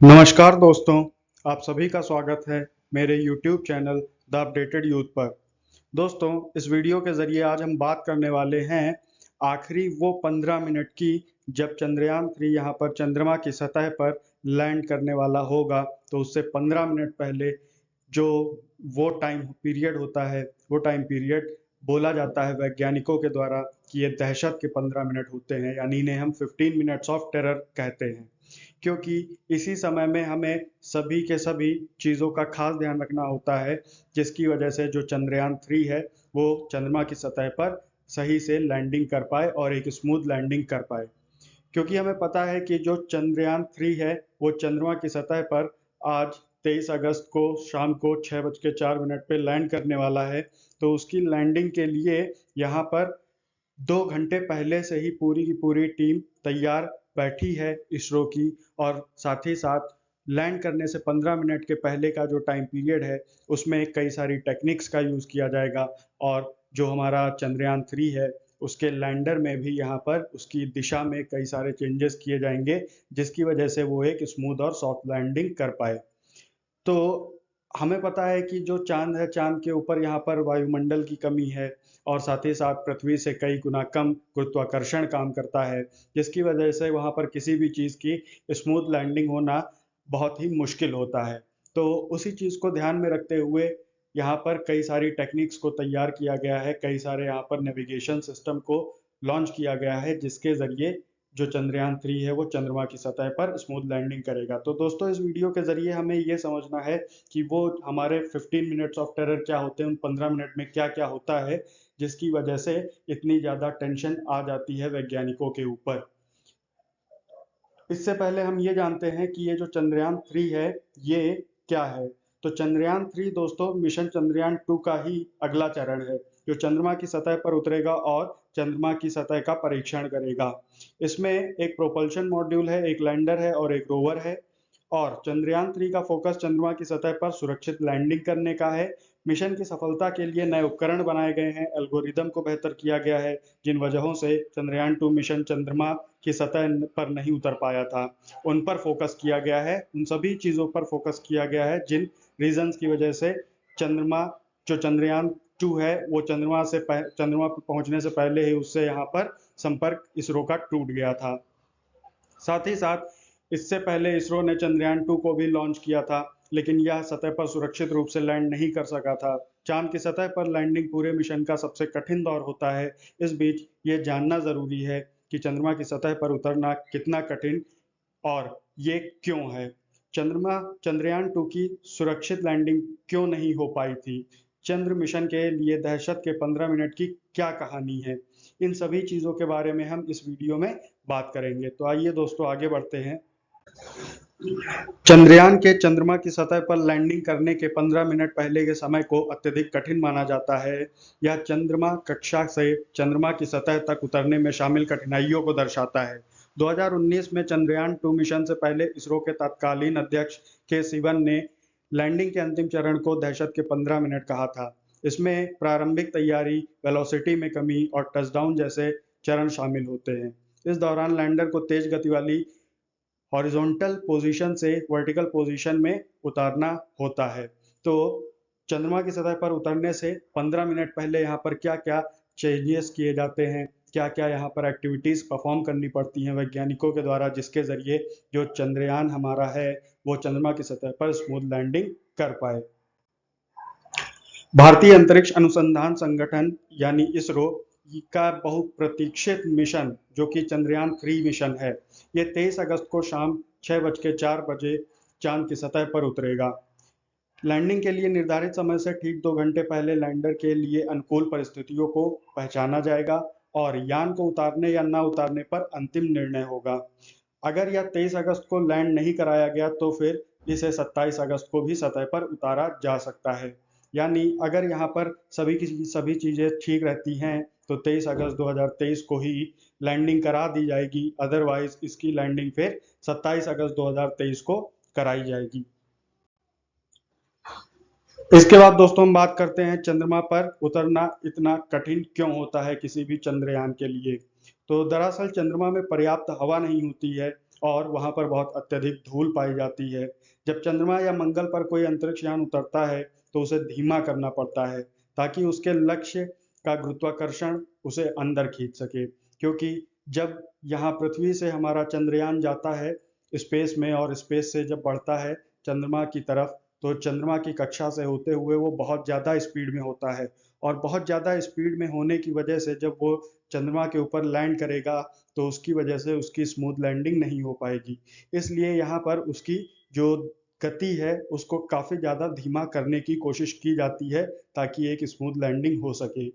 नमस्कार दोस्तों, आप सभी का स्वागत है मेरे YouTube channel the updated youth पर। दोस्तों, इस वीडियो के ज़रिए आज हम बात करने वाले हैं आखिरी वो 15 मिनट की, जब चंद्रयान 3 यहाँ पर चंद्रमा की सतह पर लैंड करने वाला होगा। तो उससे 15 मिनट पहले जो वो टाइम पीरियड होता है, वो टाइम पीरियड बोला जाता है वैज्ञानिकों के द्वारा कि ये दहशत के 15 मिनट होते हैं, यानी इन्हें हम 15 मिनट्स ऑफ टेरर कहते हैं। क्योंकि इसी समय में हमें सभी के सभी चीज़ों का खास ध्यान रखना होता है, जिसकी वजह से जो चंद्रयान 3 है वो चंद्रमा की सतह पर सही से लैंडिंग कर पाए और एक स्मूथ लैंडिंग कर पाए। क्योंकि हमें पता है कि जो चंद्रयान 3 है वो चंद्रमा की सतह पर आज 23 अगस्त को शाम को 6:04 पे लैंड करने वाला है। तो उसकी लैंडिंग के लिए यहाँ पर 2 घंटे पहले से ही पूरी की पूरी टीम तैयार बैठी है इसरो की। और साथ ही साथ लैंड करने से 15 मिनट के पहले का जो टाइम पीरियड है उसमें कई सारी टेक्निक्स का यूज़ किया जाएगा। और जो हमारा चंद्रयान 3 है उसके लैंडर में भी यहाँ पर उसकी दिशा में कई सारे चेंजेस किए जाएंगे, जिसकी वजह से वो एक स्मूथ और सॉफ्ट लैंडिंग कर पाए। तो हमें पता है कि जो चाँद है, चाँद के ऊपर यहाँ पर वायुमंडल की कमी है और साथ ही साथ पृथ्वी से कई गुना कम गुरुत्वाकर्षण काम करता है, जिसकी वजह से वहाँ पर किसी भी चीज़ की स्मूथ लैंडिंग होना बहुत ही मुश्किल होता है। तो उसी चीज़ को ध्यान में रखते हुए यहाँ पर कई सारी टेक्निक्स को तैयार किया गया है, कई सारे यहाँ पर नेविगेशन सिस्टम को लॉन्च किया गया है, जिसके ज़रिए जो चंद्रयान 3 है वो चंद्रमा की सतह पर स्मूथ लैंडिंग करेगा। तो दोस्तों, इस वीडियो के ज़रिए हमें ये समझना है कि वो हमारे 15 मिनट्स ऑफ टेरर क्या होते हैं, उन 15 मिनट में क्या-क्या होता है, जिसकी वजह से इतनी ज़्यादा टेंशन आ जाती है वैज्ञानिकों के ऊपर। इससे पहले हम ये जानते हैं कि ये जो चंद्रयान 3 है, ये क्या है? तो चंद्रयान 3 दोस्तों मिशन चंद्रयान 2 का ही अगला चरण है, जो चंद्रमा की सतह पर उतरेगा और चंद्रमा की सतह का परीक्षण करेगा। इसमें एक प्रोपल्शन मॉड्यूल है, एक लैंडर है और एक रोवर है। और चंद्रयान 3 का फोकस चंद्रमा की सतह पर सुरक्षित लैंडिंग करने का है। मिशन की सफलता के लिए नए उपकरण बनाए गए हैं, एल्गोरिदम को बेहतर किया गया है, जिन वजहों से चंद्रयान 2 मिशन चंद्रमा की सतह पर नहीं उतर पाया था, उन पर फोकस किया गया है। उन सभी चीज़ों पर फोकस किया गया है जिन रीजंस की वजह से चंद्रमा जो चंद्रयान 2 है वो चंद्रमा पर पहुंचने से पहले ही उससे यहाँ पर संपर्क इसरो का टूट गया था। साथ ही साथ इससे पहले इसरो ने चंद्रयान 2 को भी लॉन्च किया था, लेकिन यह सतह पर सुरक्षित रूप से लैंड नहीं कर सका था। चांद की सतह पर लैंडिंग पूरे मिशन का सबसे कठिन दौर होता है। इस बीच ये जानना जरूरी है कि चंद्रमा की सतह पर उतरना कितना कठिन और ये क्यों है। चंद्रयान 2 की सुरक्षित लैंडिंग क्यों नहीं हो पाई थी? चंद्र मिशन के लिए दहशत के 15 मिनट की क्या कहानी है? इन सभी चीज़ों के बारे में हम इस वीडियो में बात करेंगे। तो आइए दोस्तों, आगे बढ़ते हैं। चंद्रयान के चंद्रमा की सतह पर लैंडिंग करने के 15 मिनट पहले के समय को अत्यधिक कठिन माना जाता है। यह चंद्रमा कक्षा से चंद्रमा की सतह तक उतरने में शामिल कठिनाइयों को दर्शाता है। 2019 में चंद्रयान 2 मिशन से पहले इसरो के तत्कालीन अध्यक्ष के सिवन ने लैंडिंग के अंतिम चरण को दहशत के 15 मिनट कहा था। इसमें प्रारंभिक तैयारी, वेलोसिटी में कमी और टचडाउन जैसे चरण शामिल होते हैं। इस दौरान लैंडर को तेज गति वाली हॉरिजॉन्टल पोजीशन से वर्टिकल पोजीशन में उतारना होता है। तो चंद्रमा की सतह पर उतरने से 15 मिनट पहले यहाँ पर क्या क्या चेंजेस किए जाते हैं, क्या क्या यहाँ पर एक्टिविटीज़ परफॉर्म करनी पड़ती हैं वैज्ञानिकों के द्वारा, जिसके ज़रिए जो चंद्रयान हमारा है वो चंद्रमा की सतह पर स्मूथ लैंडिंग कर पाए। भारतीय अंतरिक्ष अनुसंधान संगठन यानी इसरो का बहुप्रतीक्षित मिशन जो कि चंद्रयान 3 मिशन है, ये 23 अगस्त को शाम 6:04 चांद की सतह पर उतरेगा। लैंडिंग के लिए निर्धारित समय से ठीक 2 घंटे पहले लैंडर के लिए अनुकूल परिस्थितियों को पहचाना जाएगा और यान को उतारने या ना उतारने पर अंतिम निर्णय होगा। अगर यह 23 अगस्त को लैंड नहीं कराया गया तो फिर इसे 27 अगस्त को भी सतह पर उतारा जा सकता है। यानी अगर यहाँ पर सभी की सभी चीज़ें ठीक रहती हैं तो 23 अगस्त 2023 को ही लैंडिंग करा दी जाएगी, अदरवाइज इसकी लैंडिंग फिर 27 अगस्त 2023 को कराई जाएगी। इसके बाद दोस्तों हम बात करते हैं चंद्रमा पर उतरना इतना कठिन क्यों होता है किसी भी चंद्रयान के लिए। तो दरअसल चंद्रमा में पर्याप्त हवा नहीं होती है और वहाँ पर बहुत अत्यधिक धूल पाई जाती है। जब चंद्रमा या मंगल पर कोई अंतरिक्ष यान उतरता है तो उसे धीमा करना पड़ता है ताकि उसके लक्ष्य का गुरुत्वाकर्षण उसे अंदर खींच सके, क्योंकि जब यहाँ पृथ्वी से हमारा चंद्रयान जाता है स्पेस में और स्पेस से जब बढ़ता है चंद्रमा की तरफ, तो चंद्रमा की कक्षा से होते हुए वो बहुत ज़्यादा स्पीड में होता है और बहुत ज़्यादा स्पीड में होने की वजह से जब वो चंद्रमा के ऊपर लैंड करेगा तो उसकी वजह से उसकी स्मूथ लैंडिंग नहीं हो पाएगी। इसलिए यहाँ पर उसकी जो गति है उसको काफ़ी ज़्यादा धीमा करने की कोशिश की जाती है ताकि एक स्मूथ लैंडिंग हो सके।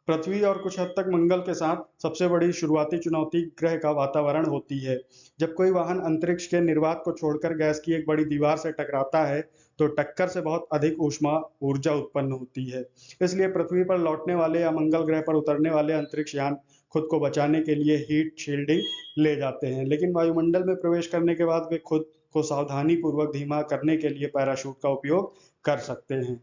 पृथ्वी और कुछ हद तक मंगल के साथ सबसे बड़ी शुरुआती चुनौती ग्रह का वातावरण होती है। जब कोई वाहन अंतरिक्ष के निर्वात को छोड़कर गैस की एक बड़ी दीवार से टकराता है तो टक्कर से बहुत अधिक ऊष्मा ऊर्जा उत्पन्न होती है। इसलिए पृथ्वी पर लौटने वाले या मंगल ग्रह पर उतरने वाले अंतरिक्ष यान खुद को बचाने के लिए हीट शील्डिंग ले जाते हैं, लेकिन वायुमंडल में प्रवेश करने के बाद वे खुद को सावधानी पूर्वक धीमा करने के लिए पैराशूट का उपयोग कर सकते हैं।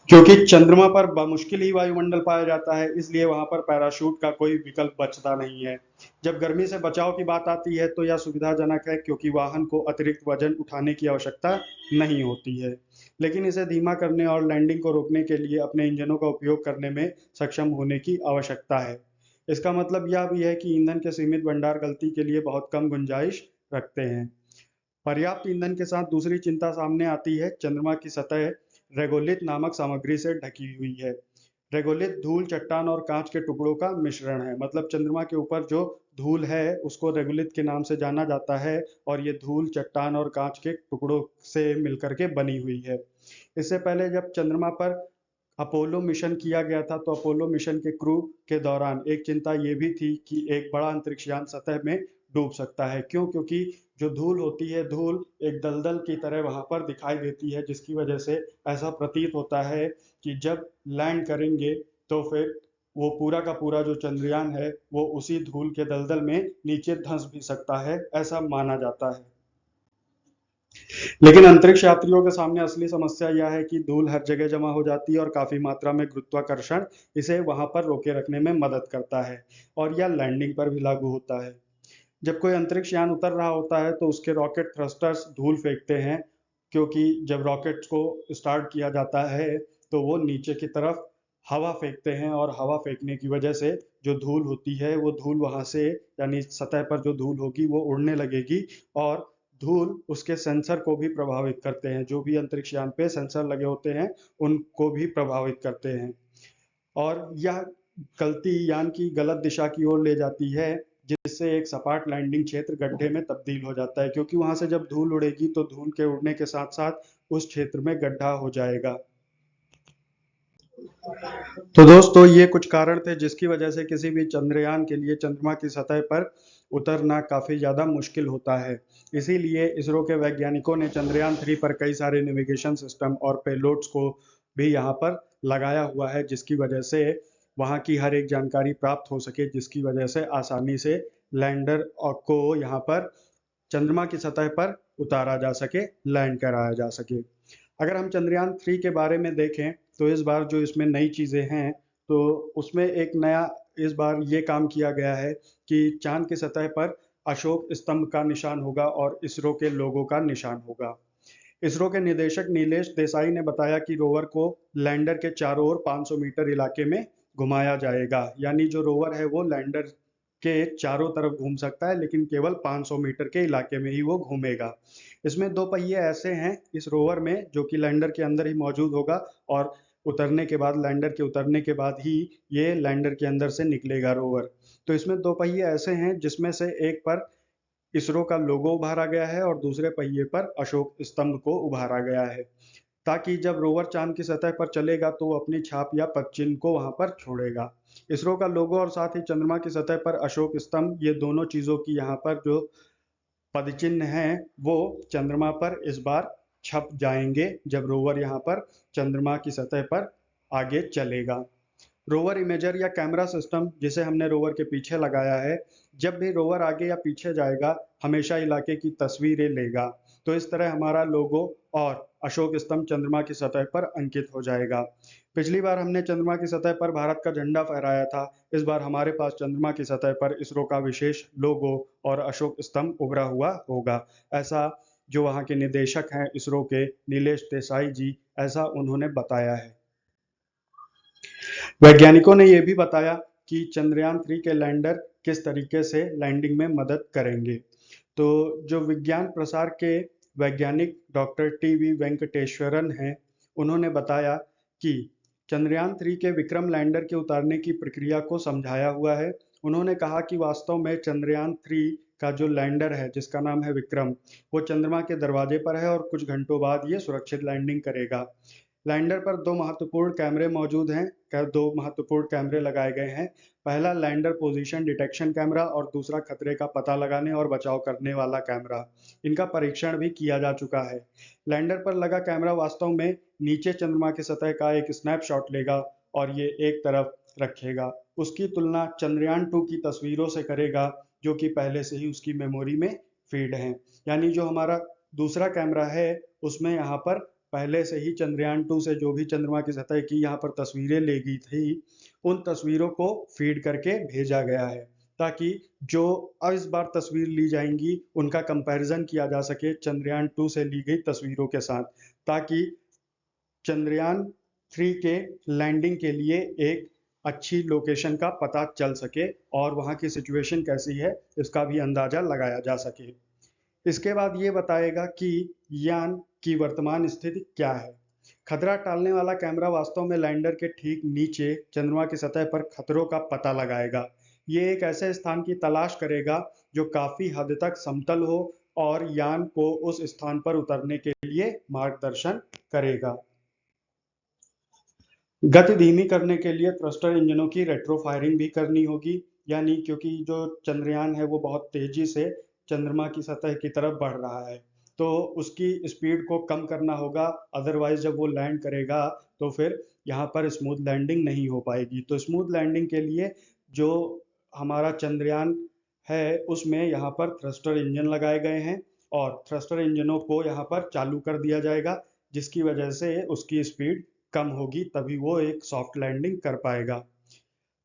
क्योंकि चंद्रमा पर बमुश्किल ही वायुमंडल पाया जाता है, इसलिए वहां पर पैराशूट का कोई विकल्प बचता नहीं है। जब गर्मी से बचाव की बात आती है तो यह सुविधाजनक है क्योंकि वाहन को अतिरिक्त वजन उठाने की आवश्यकता नहीं होती है, लेकिन इसे धीमा करने और लैंडिंग को रोकने के लिए अपने इंजनों का उपयोग करने में सक्षम होने की आवश्यकता है। इसका मतलब यह भी है कि ईंधन के सीमित भंडार गलती के लिए बहुत कम गुंजाइश रखते हैं। पर्याप्त ईंधन के साथ दूसरी चिंता सामने आती है। चंद्रमा की सतह रेगोलिथ नामक सामग्री से ढकी हुई है। रेगोलिथ धूल, चट्टान और कांच के टुकड़ों का मिश्रण है। मतलब चंद्रमा के ऊपर जो धूल है उसको रेगोलिथ के नाम से जाना जाता है और ये धूल, चट्टान और कांच के टुकड़ों से मिलकर के बनी हुई है। इससे पहले जब चंद्रमा पर अपोलो मिशन किया गया था तो अपोलो मिशन के क्रू के दौरान एक चिंता ये भी थी कि एक बड़ा अंतरिक्ष यान सतह में डूब सकता है। क्यों? क्योंकि जो धूल होती है, धूल एक दलदल की तरह वहां पर दिखाई देती है, जिसकी वजह से ऐसा प्रतीत होता है कि जब लैंड करेंगे तो फिर वो पूरा का पूरा जो चंद्रयान है वो उसी धूल के दलदल में नीचे धंस भी सकता है, ऐसा माना जाता है। लेकिन अंतरिक्ष यात्रियों के सामने असली समस्या यह है कि धूल हर जगह जमा हो जाती है और काफी मात्रा में गुरुत्वाकर्षण इसे वहां पर रोके रखने में मदद करता है और यह लैंडिंग पर भी लागू होता है। जब कोई अंतरिक्ष यान उतर रहा होता है तो उसके रॉकेट थ्रस्टर्स धूल फेंकते हैं, क्योंकि जब रॉकेट को स्टार्ट किया जाता है तो वो नीचे की तरफ हवा फेंकते हैं और हवा फेंकने की वजह से जो धूल होती है वो धूल वहां से, यानी सतह पर जो धूल होगी वो उड़ने लगेगी और धूल उसके सेंसर को भी प्रभावित करते हैं। जो भी अंतरिक्ष यान पे सेंसर लगे होते हैं उनको भी प्रभावित करते हैं और यह गलती यान की गलत दिशा की ओर ले जाती है, जिससे एक सपाट लैंडिंग क्षेत्र गड्ढे में तब्दील हो जाता है, क्योंकि वहां से जब धूल उड़ेगी तो धूल के उड़ने के साथ साथ उस क्षेत्र में गड्ढा हो जाएगा। तो दोस्तों ये कुछ कारण थे जिसकी वजह से किसी भी चंद्रयान के लिए चंद्रमा की सतह पर उतरना काफी ज्यादा मुश्किल होता है। इसीलिए इसरो के वैज्ञानिकों ने चंद्रयान 3 पर कई सारे नेविगेशन सिस्टम और पेलोड्स को भी यहाँ पर लगाया हुआ है, जिसकी वजह से वहाँ की हर एक जानकारी प्राप्त हो सके, जिसकी वजह से आसानी से लैंडर को यहाँ पर चंद्रमा की सतह पर उतारा जा सके, लैंड कराया जा सके। अगर हम चंद्रयान 3 के बारे में देखें तो इस बार जो इसमें नई चीज़ें हैं तो उसमें एक नया इस बार ये काम किया गया है कि चांद की सतह पर अशोक स्तंभ का निशान होगा और इसरो के लोगों का निशान होगा। इसरो के निदेशक नीलेश देसाई ने बताया कि रोवर को लैंडर के चारों ओर 500 मीटर इलाके में घुमाया जाएगा, यानी जो रोवर है वो लैंडर के चारों तरफ घूम सकता है लेकिन केवल 500 मीटर के इलाके में ही वो घूमेगा। इसमें दो पहिए ऐसे हैं इस रोवर में जो कि लैंडर के अंदर ही मौजूद होगा और उतरने के बाद, लैंडर के उतरने के बाद ही ये लैंडर के अंदर से निकलेगा रोवर। तो इसमें दो पहिए ऐसे हैं जिसमें से एक पर इसरो का लोगो उभारा गया है और दूसरे पहिए पर अशोक स्तंभ को उभारा गया है, ताकि जब रोवर चांद की सतह पर चलेगा तो वो अपनी छाप या पदचिन्ह को वहां पर छोड़ेगा। इसरो का लोगो और साथ ही चंद्रमा की सतह पर अशोक स्तंभ, ये दोनों चीजों की यहाँ पर जो पदचिन्ह हैं वो चंद्रमा पर इस बार छप जाएंगे जब रोवर यहाँ पर चंद्रमा की सतह पर आगे चलेगा। रोवर इमेजर या कैमरा सिस्टम जिसे हमने रोवर के पीछे लगाया है, जब भी रोवर आगे या पीछे जाएगा हमेशा इलाके की तस्वीरें लेगा। तो इस तरह हमारा लोगो और अशोक स्तंभ चंद्रमा की सतह पर अंकित हो जाएगा। पिछली बार हमने चंद्रमा की सतह पर भारत का झंडा फहराया था। इस बार हमारे पास चंद्रमा की सतह पर इसरो का विशेष लोगो और अशोक स्तंभ उभरा हुआ होगा। ऐसा जो वहाँ के निदेशक हैं इसरो के, नीलेश देसाई जी, ऐसा उन्होंने बताया है। वैज्ञानिकों ने यह भी बताया कि चंद्रयान 3 के लैंडर किस तरीके से लैंडिंग में मदद करेंगे। तो जो विज्ञान प्रसार के वैज्ञानिक डॉक्टर टी.वी. वेंकटेश्वरन हैं, उन्होंने बताया कि चंद्रयान 3 के विक्रम लैंडर के उतारने की प्रक्रिया को समझाया हुआ है। उन्होंने कहा कि वास्तव में चंद्रयान 3 का जो लैंडर है जिसका नाम है विक्रम, वो चंद्रमा के दरवाजे पर है और कुछ घंटों बाद ये सुरक्षित लैंडिंग करेगा। लैंडर पर दो महत्वपूर्ण कैमरे मौजूद हैं, दो महत्वपूर्ण कैमरे लगाए गए हैं। पहला लैंडर पोजीशन डिटेक्शन कैमरा और दूसरा खतरे का पता लगाने और बचाव करने वाला कैमरा। इनका परीक्षण भी किया जा चुका है। लैंडर पर लगा कैमरा वास्तव में नीचे चंद्रमा की सतह का एक स्नैपशॉट लेगा और ये एक तरफ रखेगा। उसकी तुलना चंद्रयान 2 की तस्वीरों से करेगा जो कि पहले से ही उसकी मेमोरी में फीड है। यानी जो हमारा दूसरा कैमरा है उसमें यहाँ पर पहले से ही चंद्रयान 2 से जो भी चंद्रमा की सतह की यहाँ पर तस्वीरें ली गई थी, उन तस्वीरों को फीड करके भेजा गया है ताकि जो इस बार तस्वीर ली जाएंगी उनका कंपैरिजन किया जा सके चंद्रयान 2 से ली गई तस्वीरों के साथ, ताकि चंद्रयान 3 के लैंडिंग के लिए एक अच्छी लोकेशन का पता चल सके और वहाँ की सिचुएशन कैसी है इसका भी अंदाजा लगाया जा सके। इसके बाद ये बताएगा कि यान की वर्तमान स्थिति क्या है। खतरा टालने वाला कैमरा वास्तव में लैंडर के ठीक नीचे चंद्रमा की सतह पर खतरों का पता लगाएगा। ये एक ऐसे स्थान की तलाश करेगा जो काफी हद तक समतल हो और यान को उस स्थान पर उतरने के लिए मार्गदर्शन करेगा। गति धीमी करने के लिए थ्रस्टर इंजनों की रेट्रो फायरिंग भी करनी होगी, यानी क्योंकि जो चंद्रयान है वो बहुत तेजी से चंद्रमा की सतह की तरफ बढ़ रहा है, तो उसकी स्पीड को कम करना होगा। अदरवाइज जब वो लैंड करेगा तो फिर यहाँ पर स्मूथ लैंडिंग नहीं हो पाएगी। तो स्मूथ लैंडिंग के लिए जो हमारा चंद्रयान है उसमें यहाँ पर थ्रस्टर इंजन लगाए गए हैं और थ्रस्टर इंजनों को यहाँ पर चालू कर दिया जाएगा, जिसकी वजह से उसकी स्पीड कम होगी, तभी वो एक सॉफ्ट लैंडिंग कर पाएगा।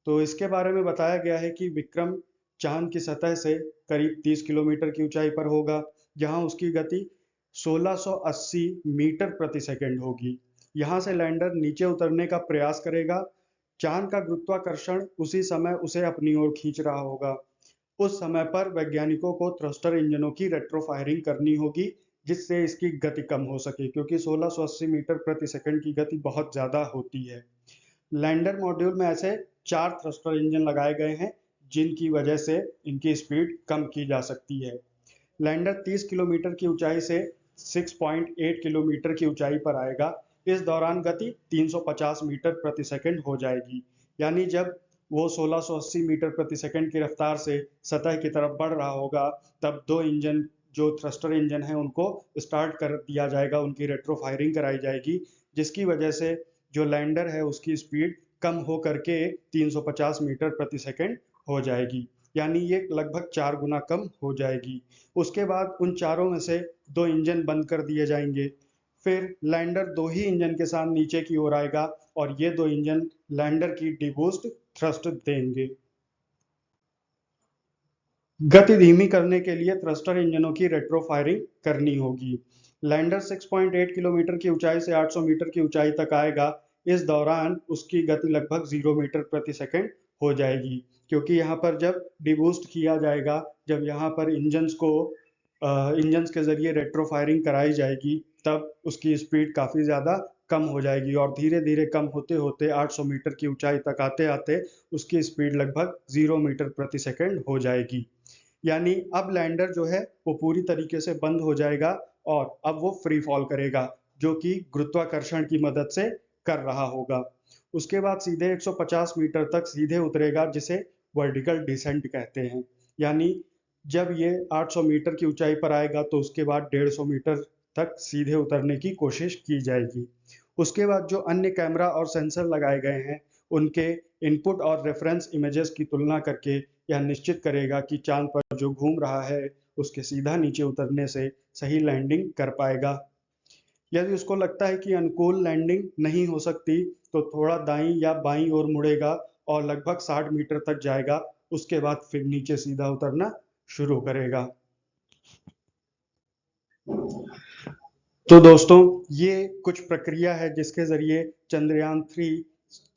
तो इसके बारे में बताया गया है कि विक्रम चांद की सतह से करीब 30 किलोमीटर की ऊंचाई पर होगा, जहां उसकी गति 1680 मीटर प्रति सेकंड होगी। यहां से लैंडर नीचे उतरने का प्रयास करेगा। चांद का गुरुत्वाकर्षण उसी समय उसे अपनी ओर खींच रहा होगा। उस समय पर वैज्ञानिकों को थ्रस्टर इंजनों की रेट्रो फायरिंग करनी होगी जिससे इसकी गति कम हो सके, क्योंकि 1680 मीटर प्रति सेकंड की गति बहुत ज्यादा होती है। लैंडर मॉड्यूल में ऐसे 4 थ्रस्टर इंजन लगाए गए हैं जिनकी वजह से इनकी स्पीड कम की जा सकती है। लैंडर 30 किलोमीटर की ऊंचाई से 6.8 किलोमीटर की ऊंचाई पर आएगा। इस दौरान गति 350 मीटर प्रति सेकंड हो जाएगी। यानी जब वो 1680 मीटर प्रति सेकंड की रफ्तार से सतह की तरफ बढ़ रहा होगा, तब दो इंजन जो थ्रस्टर इंजन है उनको स्टार्ट कर दिया जाएगा, उनकी रेट्रो फायरिंग कराई जाएगी, जिसकी वजह से जो लैंडर है उसकी स्पीड कम हो करके 350 मीटर प्रति सेकंड हो जाएगी। यानी ये लगभग 4 गुना कम हो जाएगी। उसके बाद उन चारों में से 2 इंजन बंद कर दिए जाएंगे। फिर लैंडर 2 ही इंजन के साथ नीचे की ओर आएगा और ये 2 इंजन लैंडर की डीबूस्ट थ्रस्ट देंगे। गति धीमी करने के लिए थ्रस्टर इंजनों की रेट्रो फायरिंग करनी होगी। लैंडर 6.8 किलोमीटर की ऊंचाई से 800 मीटर की ऊंचाई तक आएगा। इस दौरान उसकी गति लगभग 0 मीटर प्रति सेकंड हो जाएगी, क्योंकि यहाँ पर जब डिबूस्ट किया जाएगा, जब यहाँ पर इंजन्स के जरिए रेट्रो फायरिंग कराई जाएगी, तब उसकी स्पीड काफ़ी ज़्यादा कम हो जाएगी और धीरे धीरे कम होते होते 800 मीटर की ऊंचाई तक आते आते उसकी स्पीड लगभग 0 मीटर प्रति सेकंड हो जाएगी। यानी अब लैंडर जो है वो पूरी तरीके से बंद हो जाएगा और अब वो फ्री फॉल करेगा, जो कि गुरुत्वाकर्षण की मदद से कर रहा होगा। उसके बाद सीधे 150 मीटर तक सीधे उतरेगा, जिसे वर्टिकल डिसेंट कहते हैं। यानी जब ये 800 मीटर की ऊंचाई पर आएगा तो उसके बाद 150 मीटर तक सीधे उतरने की कोशिश की जाएगी। उसके बाद जो अन्य कैमरा और सेंसर लगाए गए हैं उनके इनपुट और रेफरेंस इमेजेस की तुलना करके यह निश्चित करेगा कि चांद पर जो घूम रहा है उसके सीधा नीचे उतरने से सही लैंडिंग कर पाएगा। यदि उसको लगता है कि अनुकूल लैंडिंग नहीं हो सकती तो थोड़ा दाईं या बाईं ओर मुड़ेगा और लगभग 60 मीटर तक जाएगा। उसके बाद फिर नीचे सीधा उतरना शुरू करेगा। तो दोस्तों, ये कुछ प्रक्रिया है जिसके जरिए चंद्रयान 3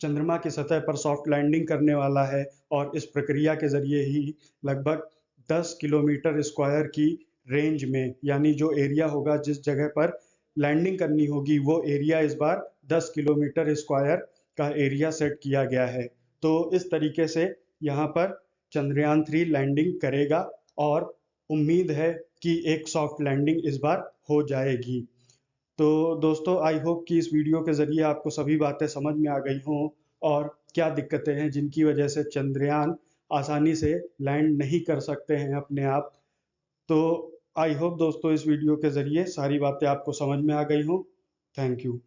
चंद्रमा की सतह पर सॉफ्ट लैंडिंग करने वाला है, और इस प्रक्रिया के जरिए ही लगभग 10 किलोमीटर स्क्वायर की रेंज में, यानी जो एरिया होगा जिस जगह पर लैंडिंग करनी होगी वो एरिया इस बार 10 किलोमीटर स्क्वायर का एरिया सेट किया गया है। तो इस तरीके से यहाँ पर चंद्रयान 3 लैंडिंग करेगा और उम्मीद है कि एक सॉफ्ट लैंडिंग इस बार हो जाएगी। तो दोस्तों, आई होप कि इस वीडियो के ज़रिए आपको सभी बातें समझ में आ गई हों और क्या दिक्कतें हैं जिनकी वजह से चंद्रयान आसानी से लैंड नहीं कर सकते हैं अपने आप। तो आई होप दोस्तों इस वीडियो के ज़रिए सारी बातें आपको समझ में आ गई हों। Thank you.